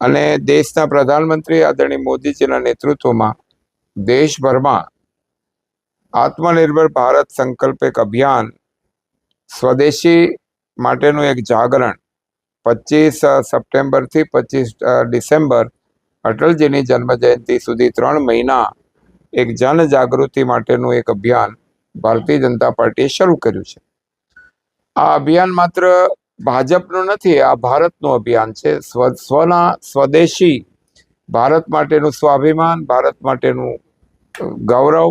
અને દેશના પ્રધાનમંત્રી આદરણીય મોદીજીના નેતૃત્વમાં દેશભરમાં આત્મનિર્ભર ભારત સંકલ્પ એક અભિયાન સ્વદેશી માટેનું એક જાગરણ 25 સપ્ટેમ્બરથી 25 ડિસેમ્બર અટલજીની જન્મજયંતિ સુધી 3 મહિના એક જનજાગૃતિ માટેનું એક અભિયાન ભારતીય જનતા પાર્ટીએ શરૂ કર્યું છે। આ અભિયાન માત્ર ભાજપનું નથી, આ ભારતનું અભિયાન છે। સ્વના સ્વદેશી ભારત માટેનું સ્વાભિમાન, ભારત માટેનું ગૌરવ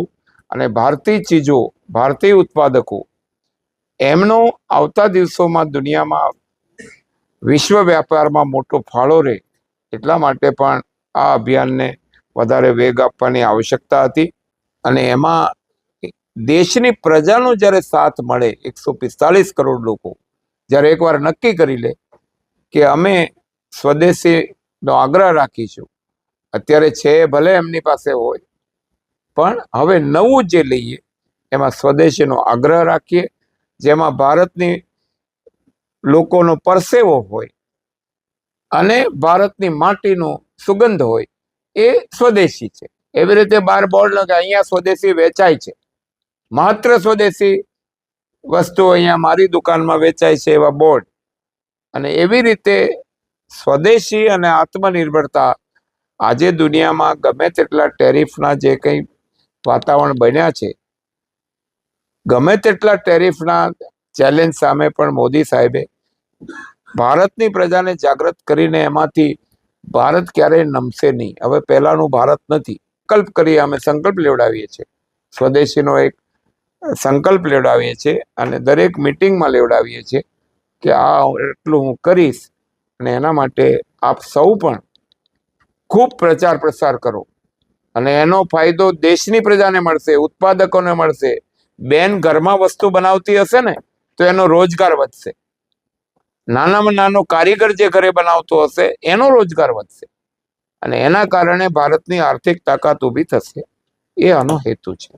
અને ભારતીય ચીજો, ભારતીય ઉત્પાદકો એમનો આવતા દિવસોમાં દુનિયામાં વિશ્વ વ્યાપારમાં મોટો ફાળો રહે એટલા માટે પણ આ અભિયાનને વધારે વેગ આપવાની આવશ્યકતા હતી। અને એમાં દેશની પ્રજાનો જ્યારે સાથ મળે, 145 કરોડ લોકો જ્યારે એકવાર નક્કી કરી લે કે અમે સ્વદેશીનો આગ્રહ રાખીશું, અત્યારે છે ભલે એમની પાસે હોય પણ હવે નવું જે લઈએ એમાં સ્વદેશીનો આગ્રહ રાખીએ, જેમાં ભારતની લોકોનો પરસેવો હોય અને ભારતની માટીનો સુગંધ હોય, એ સ્વદેશી છે। એવી રીતે બહાર બોર્ડ લગે અહીંયા સ્વદેશી વેચાય છે, માત્ર સ્વદેશી વસ્તુ અહીંયા મારી દુકાનમાં વેચાય છે એવા બોર્ડ, અને એવી રીતે સ્વદેશી અને આત્મનિર્ભરતા આજે દુનિયામાં ગમે તેટલા ટેરિફના જે કંઈ વાતાવરણ બન્યા છે, ગમે તેટલા ટેરિફના ચેલેન્જ સામે પણ મોદી સાહેબે ભારતની પ્રજાને જાગૃત કરીને એમાંથી ભારત ક્યારેય નમશે નહીં। હવે પહેલાનું ભારત નથી। સંકલ્પ કરીએ, અમે સંકલ્પ લેવડાવીએ છીએ, સ્વદેશીનો એક સંકલ્પ લેવડાવીએ છીએ અને દરેક મિટિંગમાં લેવડાવીએ છીએ કે આ એટલું હું કરીશ, અને એના માટે આપ સૌ પણ ખૂબ પ્રચાર પ્રસાર કરો અને એનો ફાયદો દેશની પ્રજાને મળશે, ઉત્પાદકોને મળશે। બેન ઘરમાં વસ્તુ બનાવતી હશે ને તો એનો રોજગાર વધશે, નાનામાં નાનો કારીગર જે ઘરે બનાવતો હશે એનો રોજગાર વધશે અને એના કારણે ભારતની આર્થિક તાકાત ઊભી થશે। એ આનો હેતુ છે।